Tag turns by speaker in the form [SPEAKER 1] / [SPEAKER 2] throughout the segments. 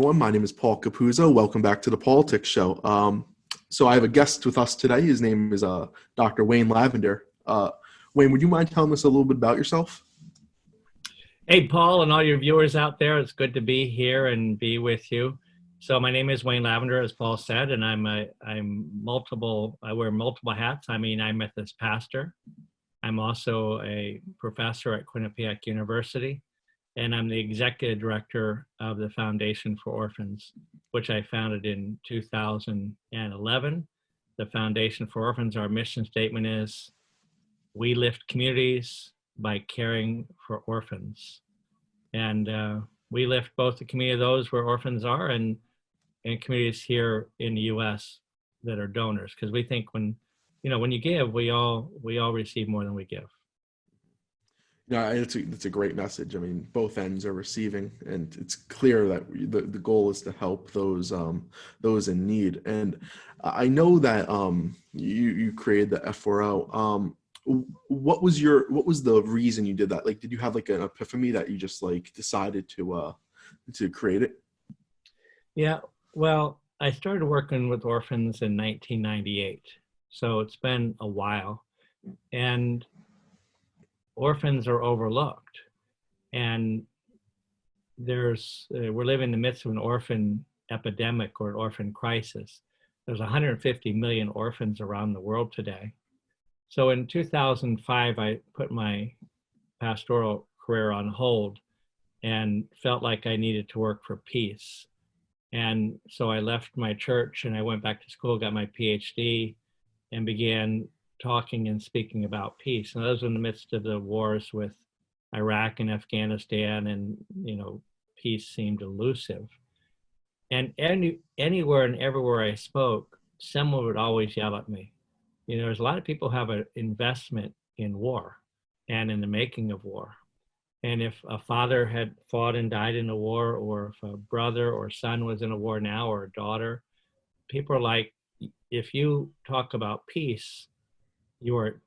[SPEAKER 1] everyone. My name is Paul Capuzzo. Welcome back to the Paulitics Show. So I have a guest with us today. His name is Dr. Wayne Lavender. Wayne, would you mind telling us a little bit about yourself?
[SPEAKER 2] Hey, Paul, and all your viewers out there. It's good to be here and be with you. So my name is Wayne Lavender, as Paul said, and I wear multiple hats. I'm a United Methodist pastor. I'm also a professor at Quinnipiac University, and I'm the executive director of the Foundation for Orphans, which I founded in 2011. The Foundation for Orphans, our mission statement is, we lift communities by caring for orphans. And we lift both the community of those where orphans are and communities here in the US that are donors. Because we think when you give, we all receive more than we give.
[SPEAKER 1] Yeah, it's a great message. I mean, both ends are receiving, and it's clear that the goal is to help those in need. And I know that you created the F4O. What was the reason you did that? Like, did you have like an epiphany that you just like decided to create it?
[SPEAKER 2] Yeah, well, I started working with orphans in 1998, so it's been a while, and orphans are overlooked, and we're living in the midst of an orphan epidemic or an orphan crisis. There's 150 million orphans around the world today. So in 2005, I put my pastoral career on hold and felt like I needed to work for peace. And so I left my church and I went back to school, got my PhD, and began talking and speaking about peace. And those were in the midst of the wars with Iraq and Afghanistan, and peace seemed elusive. And anywhere and everywhere I spoke, someone would always yell at me. There's a lot of people have an investment in war and in the making of war. And if a father had fought and died in a war, or if a brother or son was in a war now, or a daughter, people are like, if you talk about peace, you are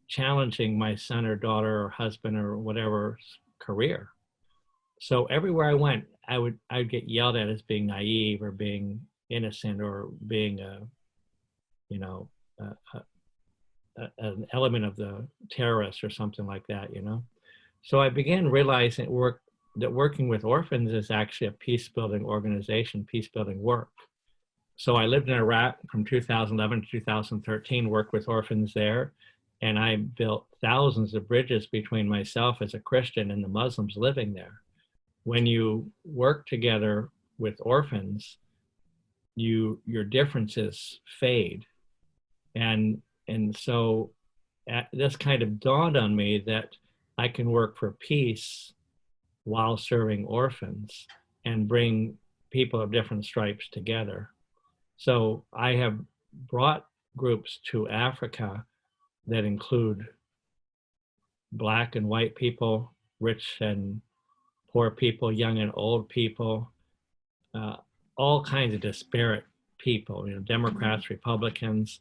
[SPEAKER 2] challenging my son or daughter or husband or whatever's career. So everywhere I went, I'd get yelled at as being naive or being innocent or being an element of the terrorists or something like that, So I began realizing that working with orphans is actually a peace-building organization, peace-building work. So I lived in Iraq from 2011 to 2013, worked with orphans there, and I built thousands of bridges between myself as a Christian and the Muslims living there. When you work together with orphans, your differences fade. And so this kind of dawned on me that I can work for peace while serving orphans and bring people of different stripes together. So I have brought groups to Africa that include Black and white people, rich and poor people, young and old people, all kinds of disparate people, Democrats, Republicans.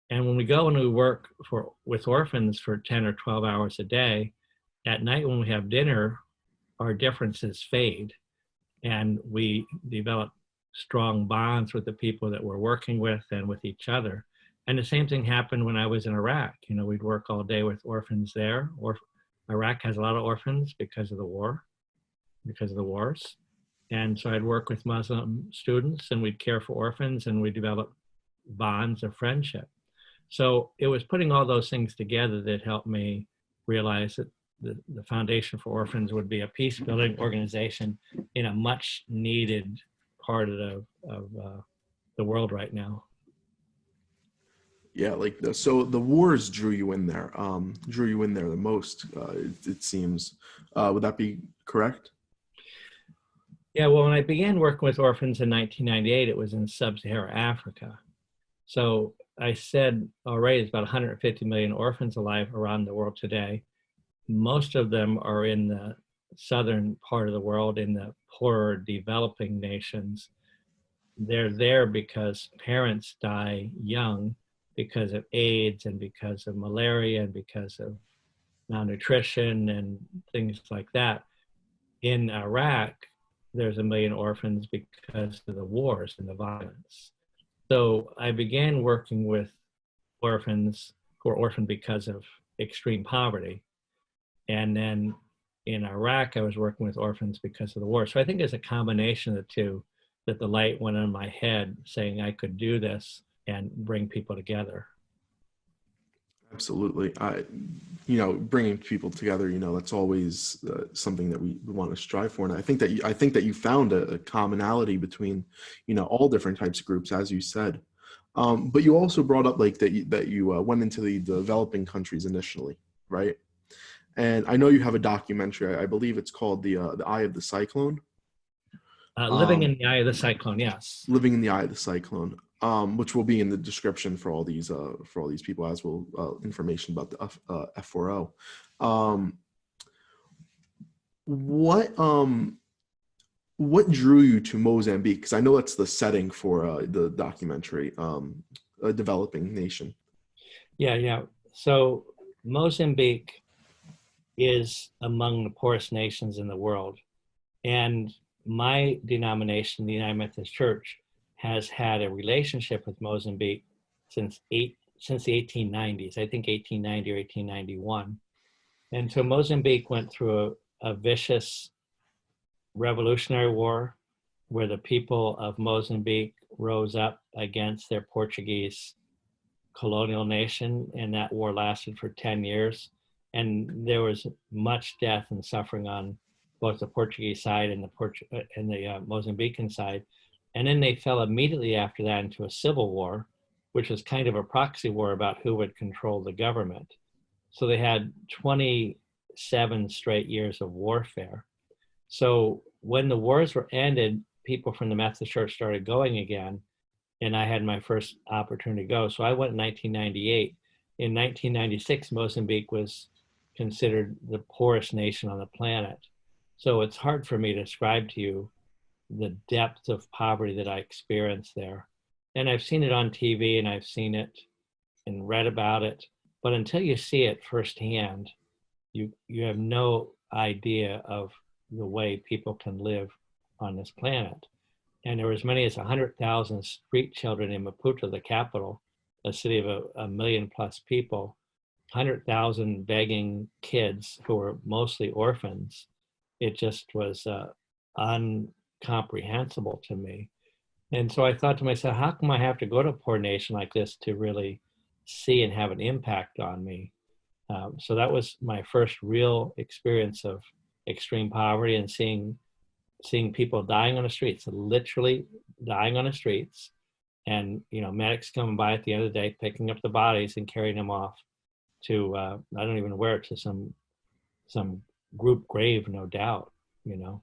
[SPEAKER 2] And when we go and we work with orphans for 10 or 12 hours a day, at night when we have dinner, our differences fade and we develop strong bonds with the people that we're working with and with each other. And the same thing happened when I was in Iraq. We'd work all day with orphans there. Iraq has a lot of orphans because of the wars. And so I'd work with Muslim students and we'd care for orphans and we'd develop bonds of friendship. So it was putting all those things together that helped me realize that the Foundation for Orphans would be a peace-building organization in a much needed part of the world right now.
[SPEAKER 1] Yeah, so the wars drew you in there the most, it seems. Would that be correct?
[SPEAKER 2] Yeah, well, when I began working with orphans in 1998, it was in sub-Saharan Africa. So I said already there's about 150 million orphans alive around the world today. Most of them are in the southern part of the world, in the poorer developing nations. They're there because parents die young because of AIDS and because of malaria and because of malnutrition and things like that. In Iraq, there's a million orphans because of the wars and the violence. So I began working with orphans who are orphaned because of extreme poverty. And then in Iraq, I was working with orphans because of the war. So I think it's a combination of the two that the light went on my head saying I could do this and bring people together.
[SPEAKER 1] Absolutely. Bringing people together, that's always something that we want to strive for. And I think that you found a commonality between, all different types of groups, as you said. But you also brought up like that you went into the developing countries initially, right? And I know you have a documentary. I believe it's called the Eye of the Cyclone.
[SPEAKER 2] Living in the Eye of the Cyclone, yes.
[SPEAKER 1] Living in the Eye of the Cyclone, which will be in the description for all these people, as will information about the F4O. What drew you to Mozambique? Because I know that's the setting for the documentary, a developing nation.
[SPEAKER 2] Yeah. So Mozambique is among the poorest nations in the world. And my denomination, the United Methodist Church, has had a relationship with Mozambique since the 1890s, I think 1890 or 1891. And so Mozambique went through a vicious revolutionary war where the people of Mozambique rose up against their Portuguese colonial nation, and that war lasted for 10 years. And there was much death and suffering on both the Portuguese side and the Mozambican side. And then they fell immediately after that into a civil war, which was kind of a proxy war about who would control the government. So they had 27 straight years of warfare. So when the wars were ended, people from the Methodist Church started going again, and I had my first opportunity to go. So I went in 1998. In 1996, Mozambique was considered the poorest nation on the planet. So it's hard for me to describe to you the depth of poverty that I experienced there. And I've seen it on TV and I've seen it and read about it, but until you see it firsthand, you have no idea of the way people can live on this planet. And there were as many as 100,000 street children in Maputo, the capital, a city of a million plus people, 100,000 begging kids who were mostly orphans. It just was incomprehensible to me. And so I thought to myself, how come I have to go to a poor nation like this to really see and have an impact on me? So that was my first real experience of extreme poverty and seeing people dying on the streets, literally dying on the streets, and medics coming by at the end of the day, picking up the bodies and carrying them off to I don't even know where, to some group grave, no doubt. So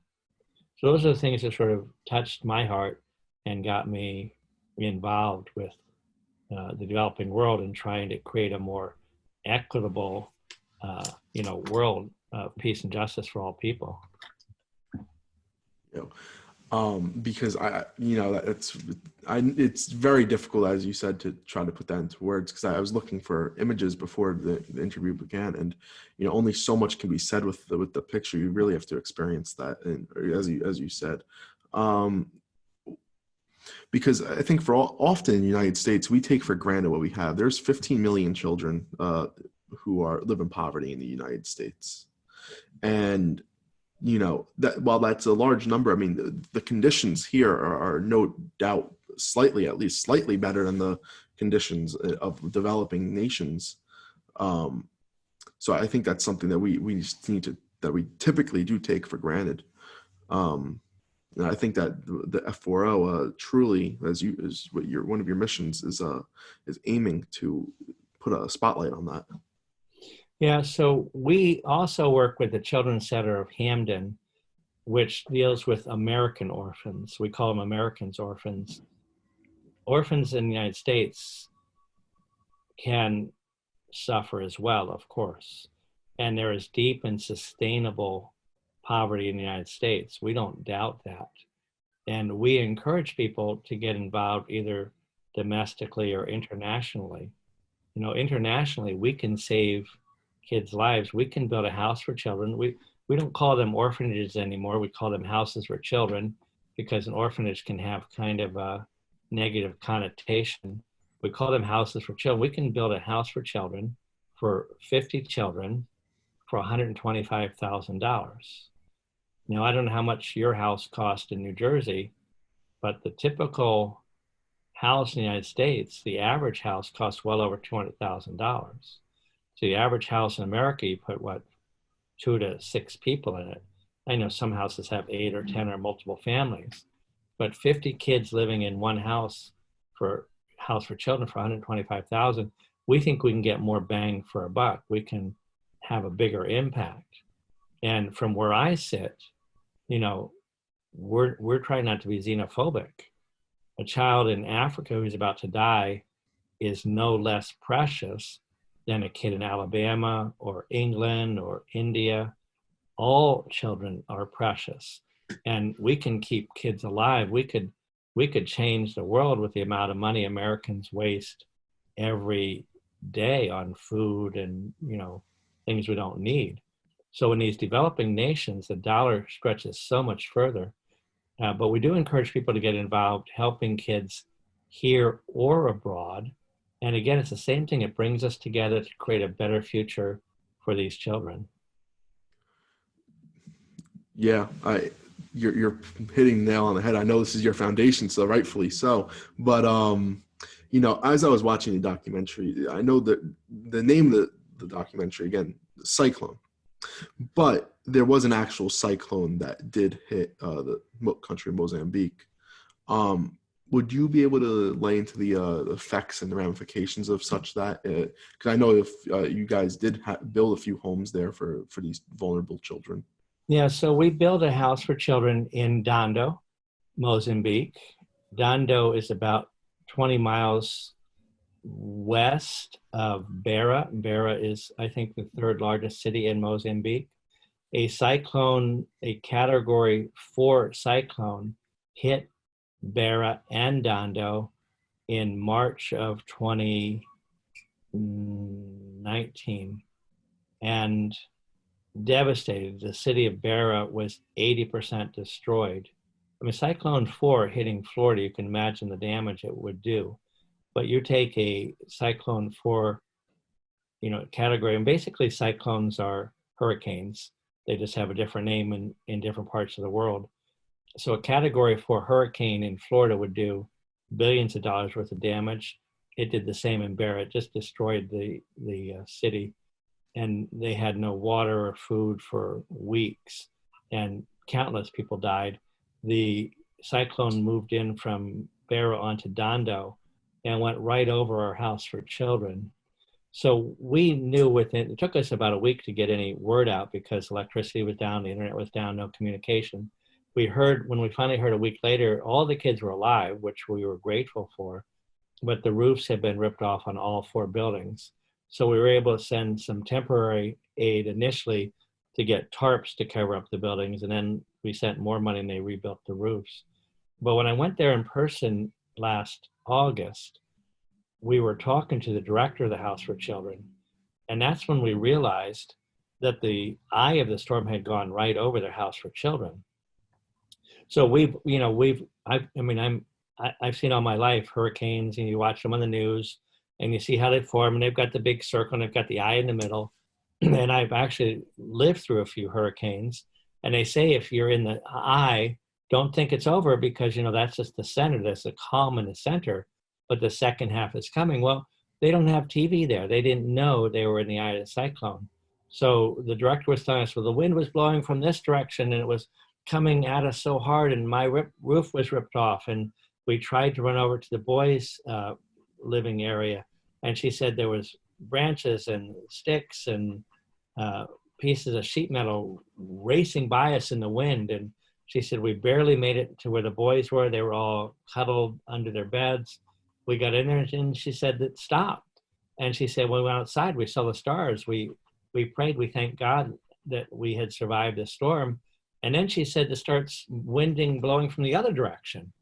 [SPEAKER 2] those are the things that sort of touched my heart and got me involved with the developing world and trying to create a more equitable, world of peace and justice for all people.
[SPEAKER 1] Because it's very difficult, as you said, to try to put that into words, because I was looking for images before the interview began, and only so much can be said with the picture. You really have to experience that, and as you said, because I think often in the United States we take for granted what we have. There's 15 million children who live in poverty in the United States, and that while that's a large number, I mean, the conditions here are no doubt at least slightly better than the conditions of developing nations. So I think that's something that we just that we typically do take for granted. And I think that the F4O truly, one of your missions is aiming to put a spotlight on that.
[SPEAKER 2] Yeah, so we also work with the Children's Center of Hamden, which deals with American orphans. We call them Americans orphans. Orphans in the United States can suffer as well, of course. And there is deep and sustainable poverty in the United States. We don't doubt that. And we encourage people to get involved either domestically or internationally. Internationally, we can save kids' lives. We can build a house for children. we don't call them orphanages anymore. We call them houses for children, because an orphanage can have kind of a negative connotation. We call them houses for children. We can build a house for children for 50 children for $125,000. Now, I don't know how much your house cost in New Jersey, but the typical house in the United States, the average house costs well over $200,000. So the average house in America, you put what, 2 to 6 people in it. I know some houses have 8 or 10 or multiple families, but 50 kids living in one house for children for $125,000, we think we can get more bang for a buck. We can have a bigger impact. And from where I sit, you know, we're trying not to be xenophobic. A child in Africa who's about to die is no less precious than a kid in Alabama or England or India. All children are precious, and we can keep kids alive. We could change the world with the amount of money Americans waste every day on food and, you know, things we don't need. So in these developing nations, the dollar stretches so much further. But we do encourage people to get involved, helping kids here or abroad. And again, it's the same thing. It brings us together to create a better future for these children.
[SPEAKER 1] Yeah, you're hitting the nail on the head. I know this is your foundation, so rightfully so. But you know, as I was watching the documentary, I know that the name of the documentary, again, Cyclone, but there was an actual cyclone that did hit the country of Mozambique. Would you be able to lay into the effects and the ramifications of such that? Because I know if you guys did build a few homes there for these vulnerable children.
[SPEAKER 2] Yeah, so we built a house for children in Dando, Mozambique. Dando is about 20 miles west of Beira. Beira is, I think, the 3rd largest city in Mozambique. A cyclone, a Category 4 cyclone, hit Beira and Dando in March of 2019 and devastated. The city of Beira was 80% destroyed. I mean, Cyclone 4 hitting Florida, you can imagine the damage it would do. But you take a Cyclone 4, you know, category, and basically cyclones are hurricanes. They just have a different name in different parts of the world. So a Category 4 hurricane in Florida would do billions of dollars worth of damage. It did the same in Beira. It just destroyed the city, and they had no water or food for weeks, and countless people died. The cyclone moved in from Beira onto Dando and went right over our house for children. So we knew it took us about a week to get any word out because electricity was down, the internet was down, no communication. When we finally heard a week later, all the kids were alive, which we were grateful for, but the roofs had been ripped off on all 4 buildings. So we were able to send some temporary aid initially to get tarps to cover up the buildings, and then we sent more money and they rebuilt the roofs. But when I went there in person last August, we were talking to the director of the House for Children, and that's when we realized that the eye of the storm had gone right over their House for Children. So I've seen all my life hurricanes, and you watch them on the news and you see how they form, and they've got the big circle and they've got the eye in the middle. And I've actually lived through a few hurricanes, and they say if you're in the eye, don't think it's over, because, you know, that's just the center. There's a calm in the center, but the second half is coming. Well, they don't have TV there. They didn't know they were in the eye of the cyclone. So the director was telling us, well, the wind was blowing from this direction and it was coming at us so hard, and my roof was ripped off. And we tried to run over to the boys' living area, and she said there was branches and sticks and pieces of sheet metal racing by us in the wind. And she said we barely made it to where the boys were. They were all huddled under their beds. We got in there, and she said that stopped. And she said when we went outside, we saw the stars. We prayed. We thanked God that we had survived the storm. And then she said it starts blowing from the other direction.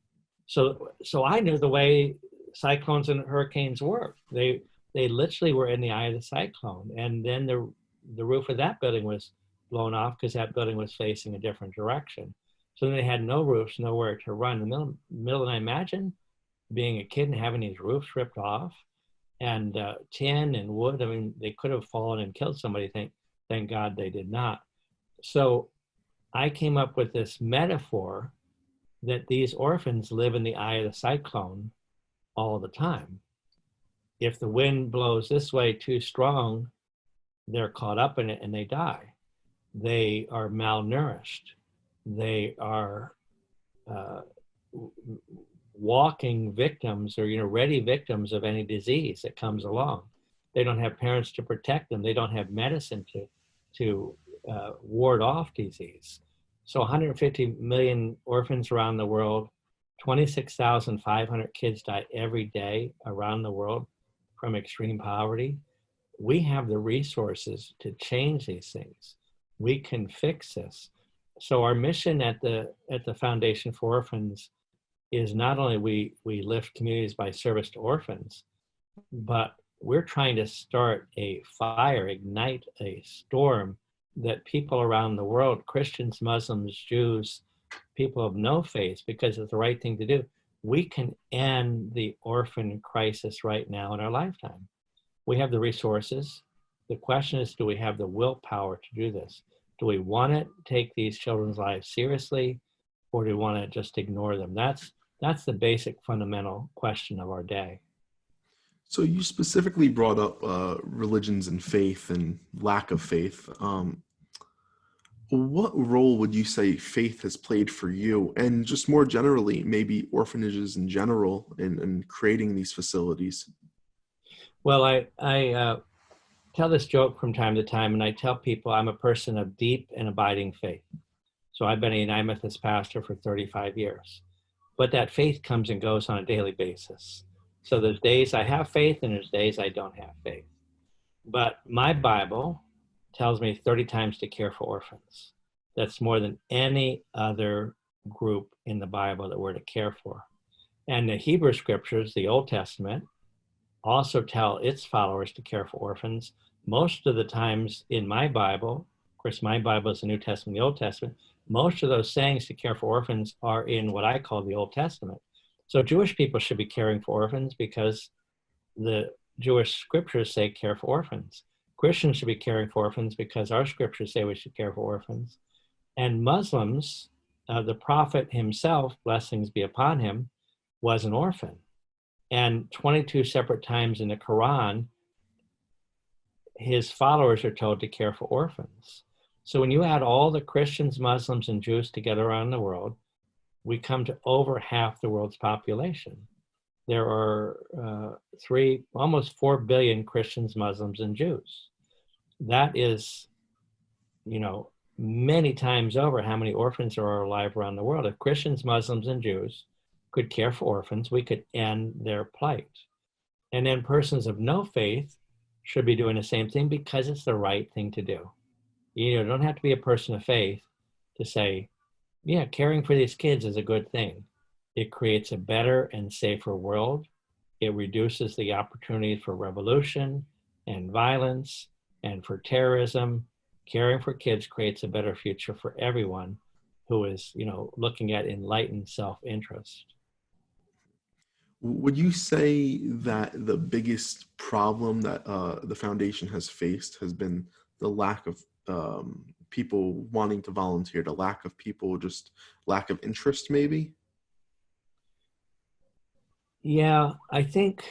[SPEAKER 2] So I knew the way cyclones and hurricanes work. They literally were in the eye of the cyclone. And then the roof of that building was blown off because that building was facing a different direction. So then they had no roofs, nowhere to run. In the middle of the night, imagine being a kid and having these roofs ripped off, and tin and wood. I mean, they could have fallen and killed somebody. Thank God they did not. So I came up with this metaphor that these orphans live in the eye of the cyclone all the time. If the wind blows this way too strong, they're caught up in it and they die. They are malnourished. They are walking victims, or ready victims of any disease that comes along. They don't have parents to protect them. They don't have medicine to ward off disease. So 150 million orphans around the world, 26,500 kids die every day around the world from extreme poverty. We have the resources to change these things. We can fix this. So our mission at the Foundation for Orphans is not only we lift communities by service to orphans, but we're trying to start a fire, ignite a storm that people around the world, Christians, Muslims, Jews, people of no faith, because it's the right thing to do, we can end the orphan crisis right now in our lifetime. We have the resources. The question is, do we have the willpower to do this? Do we want to take these children's lives seriously, or do we want to just ignore them? That's the basic fundamental question of our day.
[SPEAKER 1] So you specifically brought up religions and faith and lack of faith. What role would you say faith has played for you, and just more generally, maybe orphanages in general, in creating these facilities?
[SPEAKER 2] Well, I tell this joke from time to time, and I tell people I'm a person of deep and abiding faith. So I've been a United Methodist pastor for 35 years. But that faith comes and goes on a daily basis. So there's days I have faith and there's days I don't have faith. But my Bible tells me 30 times to care for orphans. That's more than any other group in the Bible that we're to care for. And the Hebrew scriptures, the Old Testament, also tell its followers to care for orphans. Most of the times in my Bible, of course, my Bible is the New Testament, the Old Testament, most of those sayings to care for orphans are in what I call the Old Testament. So Jewish people should be caring for orphans because the Jewish scriptures say care for orphans. Christians should be caring for orphans because our scriptures say we should care for orphans. And Muslims, the prophet himself, blessings be upon him, was an orphan. And 22 separate times in the Quran, his followers are told to care for orphans. So when you add all the Christians, Muslims, and Jews together around the world, we come to over half the world's population. There are almost 4 billion Christians, Muslims, and Jews. That is, many times over how many orphans are alive around the world. If Christians, Muslims, and Jews could care for orphans, we could end their plight. And then persons of no faith should be doing the same thing because it's the right thing to do. You don't have to be a person of faith to say, yeah, caring for these kids is a good thing. It creates a better and safer world. It reduces the opportunities for revolution and violence and for terrorism. Caring for kids creates a better future for everyone who is, looking at enlightened self-interest.
[SPEAKER 1] Would you say that the biggest problem that the foundation has faced has been the lack of people wanting to volunteer, the lack of people, just lack of interest maybe?
[SPEAKER 2] Yeah, I think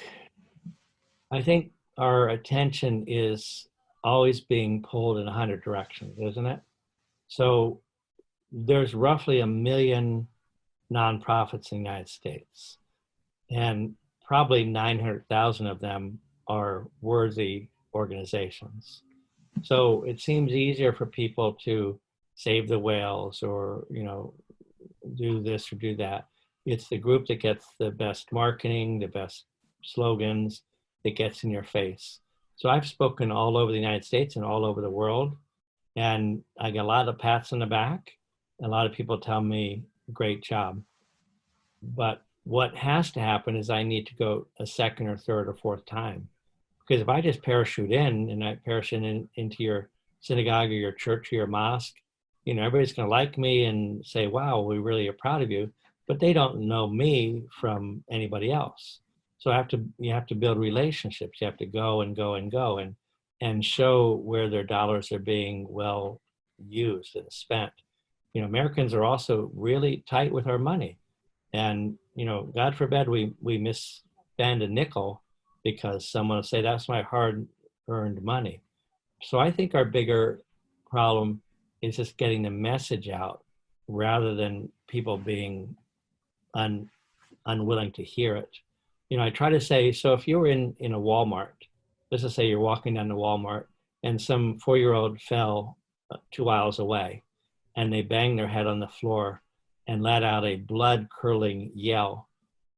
[SPEAKER 2] our attention is always being pulled in 100 directions, isn't it? So there's roughly 1 million nonprofits in the United States, and probably 900,000 of them are worthy organizations. So it seems easier for people to save the whales or, do this or do that. It's the group that gets the best marketing, the best slogans, that gets in your face. So I've spoken all over the United States and all over the world, and I get a lot of pats on the back. A lot of people tell me, great job. But what has to happen is I need to go a second or third or fourth time. Because if I just parachute in and I parachute into your synagogue or your church or your mosque, you know, everybody's going to like me and say, wow, we really are proud of you, but they don't know me from anybody else. So you have to build relationships. You have to go and go and go and show where their dollars are being well used and spent. You know, Americans are also really tight with our money. And, you know, God forbid we misspend a nickel because someone will say, that's my hard earned money. So I think our bigger problem is just getting the message out rather than people being unwilling to hear it. You know, I try to say, so if you're in a Walmart, let's just say you're walking down to Walmart and some 4-year-old fell 2 aisles away and they banged their head on the floor and let out a blood-curdling yell.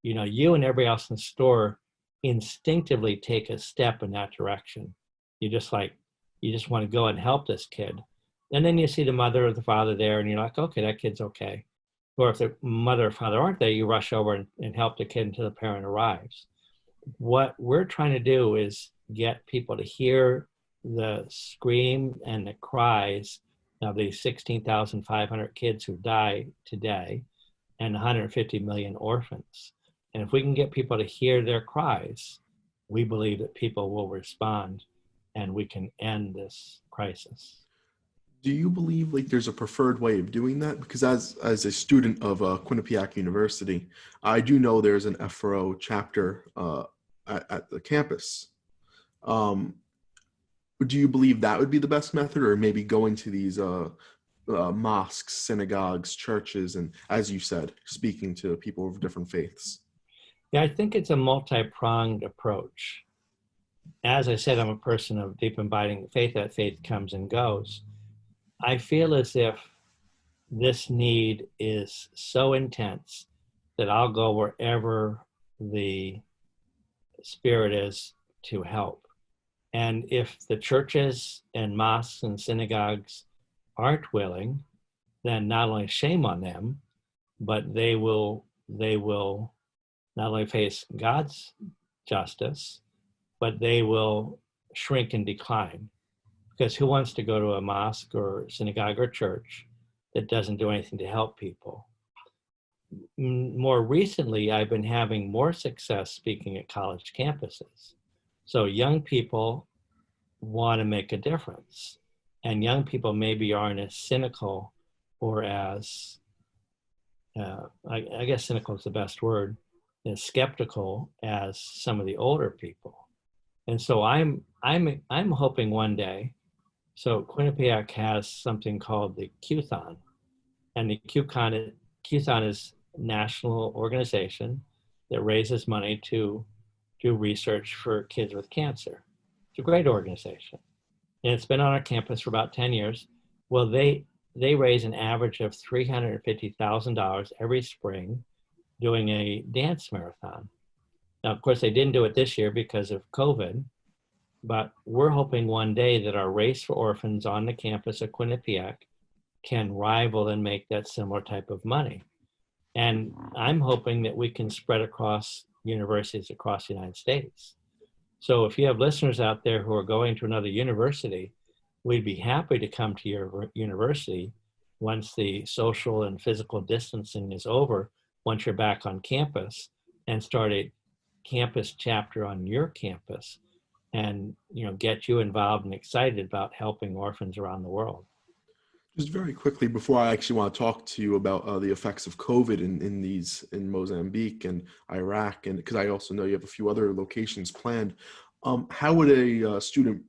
[SPEAKER 2] You know, you and everybody else in the store instinctively take a step in that direction. You just want to go and help this kid. And then you see the mother or the father there and you're like, okay, that kid's okay. Or if the mother or father aren't there, you rush over and help the kid until the parent arrives. What we're trying to do is get people to hear the scream and the cries of these 16,500 kids who die today and 150 million orphans. And if we can get people to hear their cries, we believe that people will respond and we can end this crisis.
[SPEAKER 1] Do you believe like there's a preferred way of doing that? Because as a student of Quinnipiac University, I do know there's an FRO chapter at the campus. Do you believe that would be the best method, or maybe going to these mosques, synagogues, churches, and as you said, speaking to people of different faiths?
[SPEAKER 2] Yeah, I think it's a multi-pronged approach. As I said, I'm a person of deep abiding faith. That faith comes and goes. I feel as if this need is so intense that I'll go wherever the Spirit is to help. And if the churches and mosques and synagogues aren't willing, then not only shame on them, but they will not only face God's justice, but they will shrink and decline. Because who wants to go to a mosque or synagogue or church that doesn't do anything to help people? More recently, I've been having more success speaking at college campuses. So young people want to make a difference. And young people maybe aren't as cynical or as, I guess cynical is the best word, as skeptical as some of the older people. And so I'm hoping one day. So Quinnipiac has something called the Q-thon, and the Q-thon is a national organization that raises money to do research for kids with cancer. It's a great organization, and it's been on our campus for about 10 years. Well, they raise an average of $350,000 every spring doing a dance marathon. Now, of course, they didn't do it this year because of COVID, but we're hoping one day that our race for orphans on the campus of Quinnipiac can rival and make that similar type of money. And I'm hoping that we can spread across universities across the United States. So if you have listeners out there who are going to another university, we'd be happy to come to your university once the social and physical distancing is over, once you're back on campus, and start a campus chapter on your campus and, you know, get you involved and excited about helping orphans around the world.
[SPEAKER 1] Just very quickly, before I actually want to talk to you about the effects of COVID in Mozambique and Iraq, and because I also know you have a few other locations planned, how would a student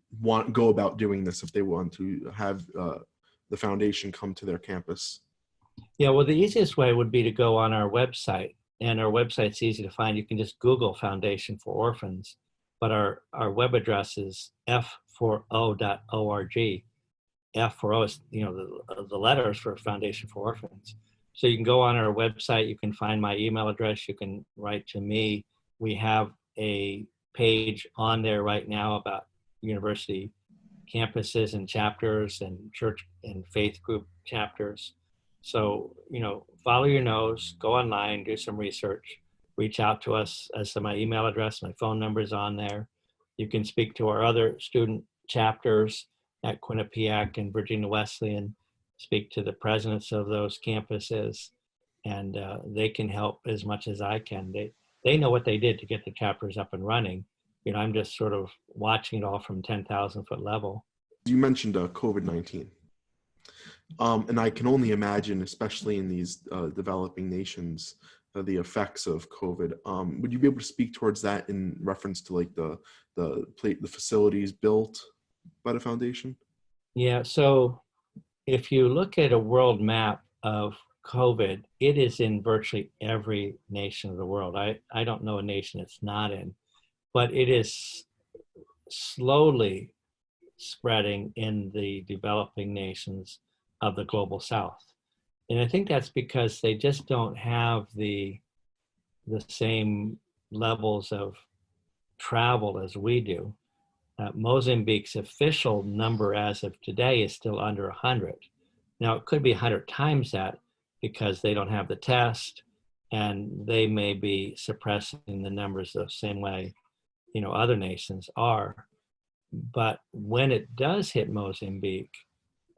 [SPEAKER 1] go about doing this if they want to have the foundation come to their campus?
[SPEAKER 2] Yeah, well, the easiest way would be to go on our website, and our website's easy to find. You can just Google Foundation for Orphans, but our web address is f4o.org. F4O is, you know, the letters for Foundation for Orphans. So you can go on our website, you can find my email address, you can write to me. We have a page on there right now about university campuses and chapters and church and faith group chapters. So, you know, follow your nose, go online, do some research, reach out to us. As my email address, my phone number is on there. You can speak to our other student chapters. at Quinnipiac and Virginia Wesleyan, speak to the presidents of those campuses, and they can help as much as I can. They know what they did to get the chapters up and running. I'm just sort of watching it all from 10,000-foot level.
[SPEAKER 1] You mentioned COVID-19. And I can only imagine, especially in these developing nations, the effects of COVID. Would you be able to speak towards that in reference to like the facilities built by the foundation?
[SPEAKER 2] Yeah, so if you look at a world map of COVID, it is in virtually every nation of the world. I don't know a nation it's not in, but it is slowly spreading in the developing nations of the global south. And I think that's because they just don't have the same levels of travel as we do. Mozambique's official number as of today is still under 100. Now, it could be 100 times that because they don't have the test and they may be suppressing the numbers the same way, other nations are. But when it does hit Mozambique,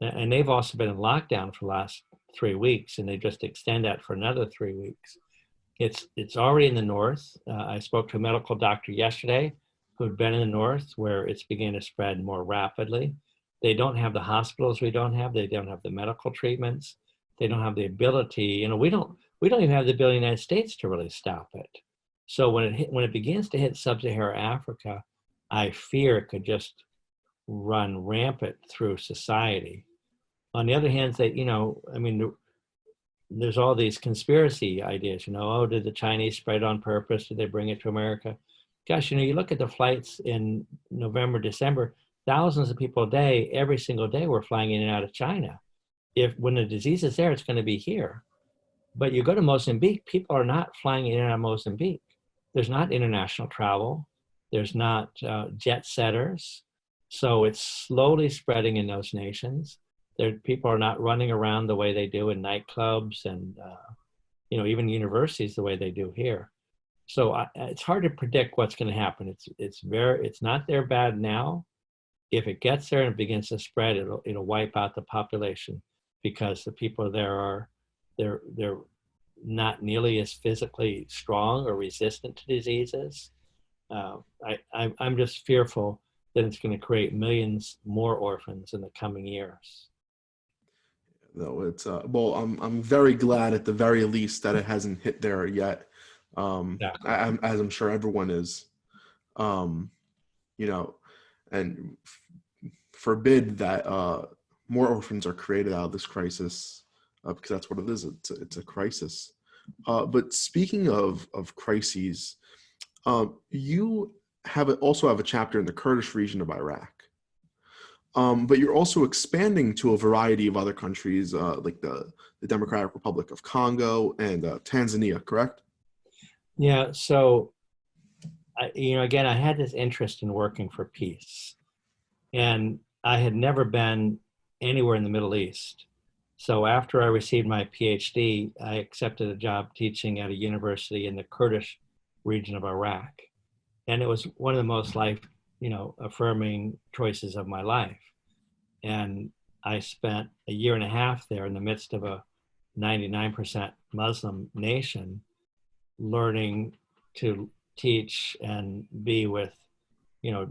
[SPEAKER 2] and they've also been in lockdown for the last 3 weeks, and they just extend that for another 3 weeks. It's already in the north. I spoke to a medical doctor yesterday who'd been in the north where it's beginning to spread more rapidly. They don't have the hospitals we don't have. They don't have the medical treatments. They don't have the ability. We don't even have the ability in the United States to really stop it. So when it begins to hit sub-Saharan Africa, I fear it could just run rampant through society. On the other hand, there's all these conspiracy ideas, did the Chinese spread it on purpose? Did they bring it to America? Gosh, you look at the flights in November, December, thousands of people a day, every single day were flying in and out of China. When the disease is there, it's going to be here. But you go to Mozambique, people are not flying in and out of Mozambique. There's not international travel. There's not jet setters. So it's slowly spreading in those nations. People are not running around the way they do in nightclubs and, even universities the way they do here. So it's hard to predict what's going to happen. It's not there bad now. If it gets there and it begins to spread, it'll wipe out the population because the people there they're not nearly as physically strong or resistant to diseases. I'm just fearful that it's going to create millions more orphans in the coming years.
[SPEAKER 1] No, it's well, I'm very glad at the very least that it hasn't hit there yet.
[SPEAKER 2] Exactly.
[SPEAKER 1] As I'm sure everyone is, and forbid that more orphans are created out of this crisis, because that's what it is. It's a crisis. But speaking of crises, you also have a chapter in the Kurdish region of Iraq. But you're also expanding to a variety of other countries, like the Democratic Republic of Congo and Tanzania, correct?
[SPEAKER 2] Yeah, so, again, I had this interest in working for peace. And I had never been anywhere in the Middle East. So after I received my PhD, I accepted a job teaching at a university in the Kurdish region of Iraq. And it was one of the most affirming choices of my life. And I spent a year and a half there in the midst of a 99% Muslim nation, learning to teach and be with,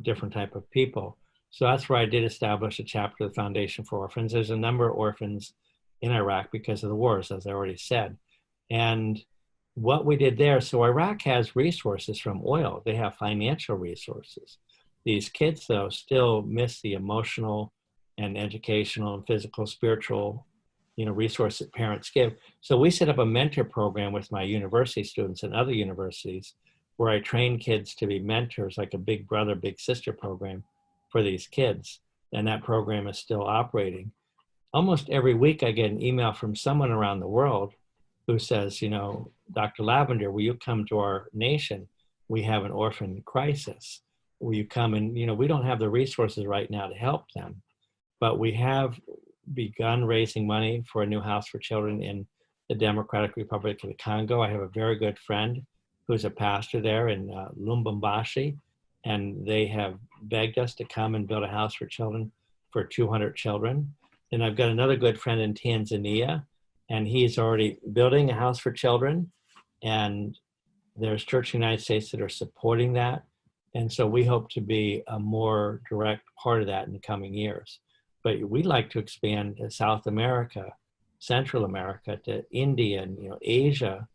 [SPEAKER 2] different type of people. So that's where I did establish a chapter of the Foundation for Orphans. There's a number of orphans in Iraq because of the wars, as I already said. And what we did there, so Iraq has resources from oil. They have financial resources. These kids, though, still miss the emotional and educational and physical, spiritual, resource that parents give. So we set up a mentor program with my university students and other universities where I train kids to be mentors, like a big brother, big sister program for these kids. And that program is still operating. Almost every week I get an email from someone around the world who says, Dr. Lavender, will you come to our nation? We have an orphan crisis. Will you come? And, we don't have the resources right now to help them, but we have begun raising money for a new house for children in the Democratic Republic of the Congo. I have a very good friend who's a pastor there in Lubumbashi, and they have begged us to come and build a house for children for 200 children. And I've got another good friend in Tanzania, and he's already building a house for children. And there's Church in the United States that are supporting that. And so we hope to be a more direct part of that in the coming years. But we'd like to expand to South America, Central America, to India, and Asia.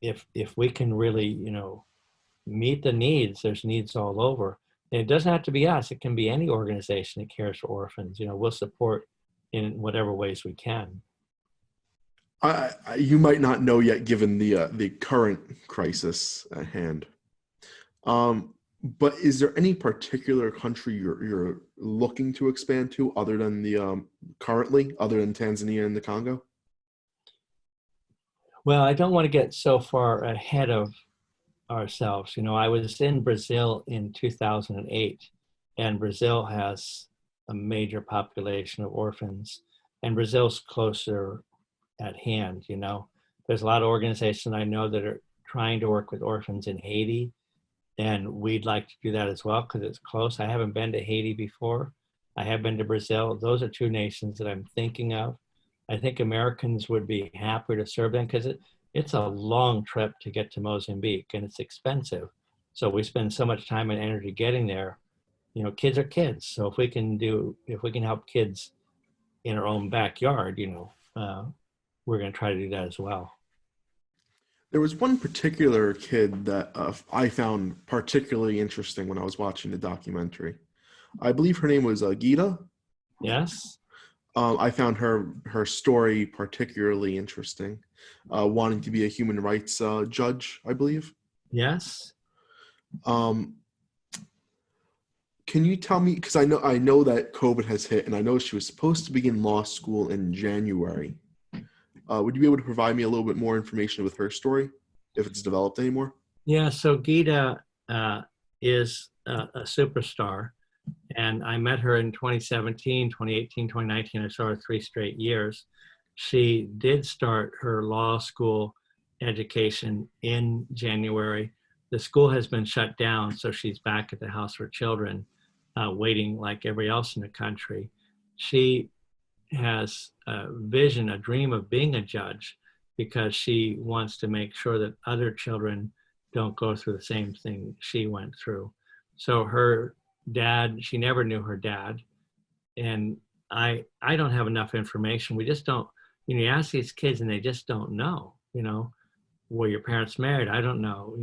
[SPEAKER 2] If we can really meet the needs, there's needs all over. And it doesn't have to be us. It can be any organization that cares for orphans. We'll support in whatever ways we can.
[SPEAKER 1] You might not know yet, given the current crisis at hand. But is there any particular country you're looking to expand to, other than other than Tanzania and the Congo?
[SPEAKER 2] Well, I don't want to get so far ahead of ourselves. I was in Brazil in 2008, and Brazil has a major population of orphans, and Brazil's closer at hand. There's a lot of organizations I know that are trying to work with orphans in Haiti, and we'd like to do that as well because it's close. I haven't been to Haiti before. I have been to Brazil. Those are two nations that I'm thinking of. I think Americans would be happy to serve them because it's a long trip to get to Mozambique, and it's expensive. So we spend so much time and energy getting there. Kids are kids. So if we can help kids in our own backyard, we're going to try to do that as well.
[SPEAKER 1] There was one particular kid that I found particularly interesting when I was watching the documentary. I believe her name was Gita.
[SPEAKER 2] Yes.
[SPEAKER 1] I found her story particularly interesting, wanting to be a human rights judge, I believe.
[SPEAKER 2] Yes.
[SPEAKER 1] Can you tell me, because I know that COVID has hit, and I know she was supposed to begin law school in January. Would you be able to provide me a little bit more information with her story, if it's developed anymore?
[SPEAKER 2] Yeah, so Gita is a superstar, and I met her in 2017, 2018, 2019. I saw her 3 straight years. She did start her law school education in January. The school has been shut down, so she's back at the House for Children, waiting like everybody else in the country. She has a vision, a dream of being a judge, because she wants to make sure that other children don't go through the same thing she went through. So her dad, she never knew her dad. And I don't have enough information. We just don't, you ask these kids and they just don't know, were your parents married? I don't know.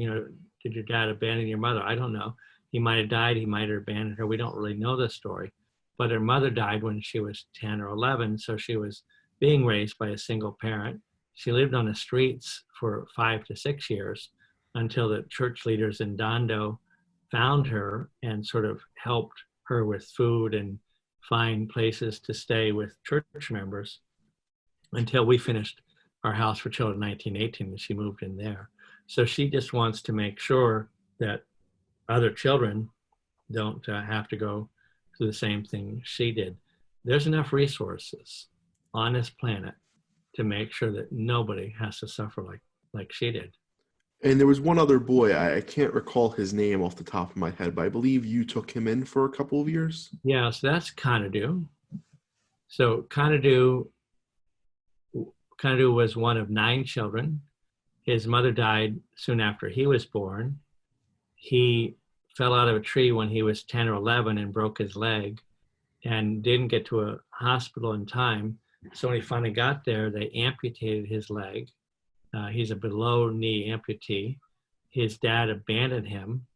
[SPEAKER 2] Did your dad abandon your mother? I don't know. He might have died. He might have abandoned her. We don't really know the story. But her mother died when she was 10 or 11, so she was being raised by a single parent. She lived on the streets for 5 to 6 years until the church leaders in Dando found her and sort of helped her with food and find places to stay with church members until we finished our House for Children in 1918, and she moved in there. So she just wants to make sure that other children don't have to go through the same thing she did. There's enough resources on this planet to make sure that nobody has to suffer like she did.
[SPEAKER 1] And there was one other boy, I can't recall his name off the top of my head, but I believe you took him in for a couple of years?
[SPEAKER 2] Yeah, so that's Kanadu. So Kanadu was one of 9 children. His mother died soon after he was born. He fell out of a tree when he was 10 or 11 and broke his leg and didn't get to a hospital in time. So when he finally got there, they amputated his leg. He's a below knee amputee. His dad abandoned him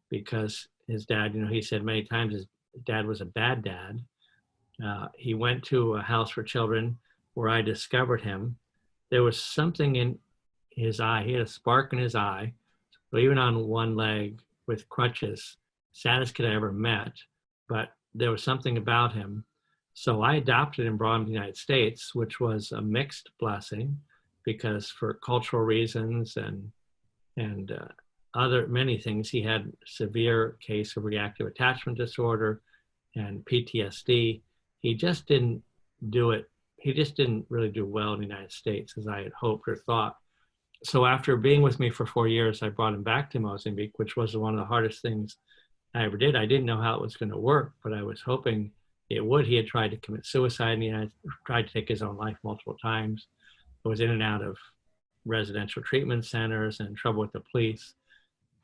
[SPEAKER 2] because his dad, he said many times his dad was a bad dad. He went to a House for Children where I discovered him. There was something in his eye. He had a spark in his eye. So even on one leg with crutches, saddest kid I ever met, but there was something about him. So I adopted and brought him to the United States, which was a mixed blessing because for cultural reasons and other many things, he had severe case of reactive attachment disorder and PTSD. He just didn't do it. He just didn't really do well in the United States as I had hoped or thought. So after being with me for 4 years, I brought him back to Mozambique, which was one of the hardest things I ever did. I didn't know how it was going to work, but I was hoping it would. He had tried to commit suicide, and he had tried to take his own life multiple times. Was in and out of residential treatment centers and trouble with the police.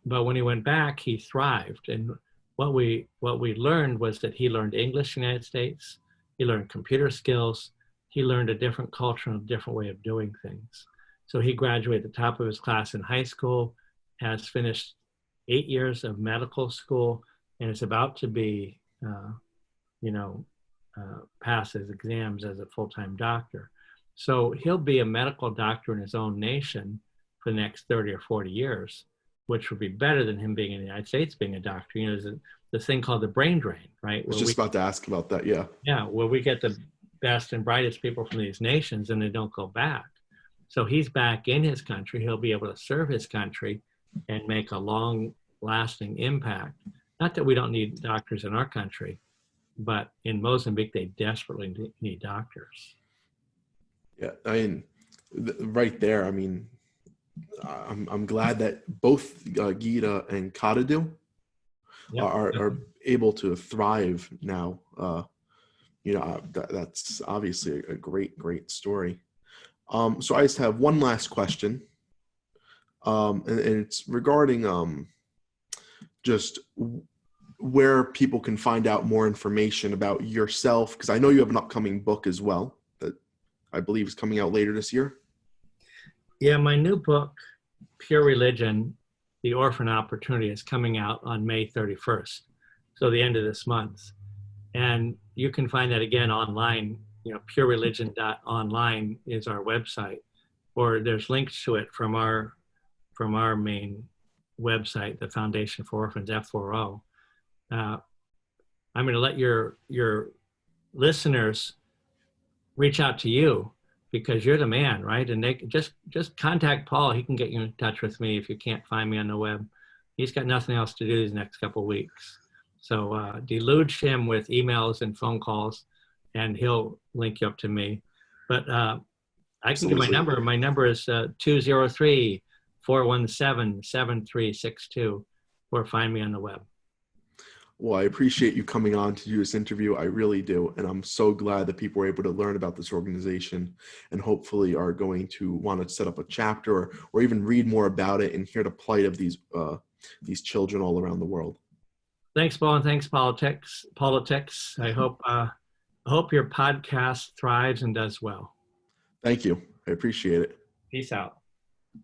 [SPEAKER 2] But when he went back, he thrived. And what we learned was that he learned English in the United States. He learned computer skills. He learned a different culture and a different way of doing things. So he graduated at the top of his class in high school, has finished 8 years of medical school, and is about to be, pass his exams as a full-time doctor. So he'll be a medical doctor in his own nation for the next 30 or 40 years, which would be better than him being in the United States being a doctor. You know, there's this thing called the brain drain, right?
[SPEAKER 1] I was just about to ask about that, yeah.
[SPEAKER 2] Yeah, where we get the best and brightest people from these nations and they don't go back. So he's back in his country. He'll be able to serve his country and make a long-lasting impact. Not that we don't need doctors in our country, but in Mozambique, they desperately need doctors.
[SPEAKER 1] Yeah, I mean, right there, I mean, I'm glad that both Gita and Kadadu are able to thrive now. That's obviously a great story. So I just have one last question, and it's regarding just where people can find out more information about yourself, because I know you have an upcoming book as well that I believe is coming out later this year.
[SPEAKER 2] Yeah, my new book, Pure Religion, The Orphan Opportunity, is coming out on May 31st, so the end of this month. And you can find that again online. You know, purereligion.online is our website, or there's links to it from our main website, the Foundation for Orphans, F4O. I'm going to let your listeners reach out to you because you're the man, right? And they just contact Paul. He can get you in touch with me if you can't find me on the web. He's got nothing else to do these next couple of weeks. So deluge him with emails and phone calls, and he'll link you up to me. But I can give my number. My number is 203-417-7362, or find me on the web.
[SPEAKER 1] Well, I appreciate you coming on to do this interview. I really do. And I'm so glad that people were able to learn about this organization and hopefully are going to want to set up a chapter or even read more about it and hear the plight of these children all around the world.
[SPEAKER 2] Thanks, Paul, and thanks, Paulitics. I hope your podcast thrives and does well.
[SPEAKER 1] Thank you. I appreciate it.
[SPEAKER 2] Peace out.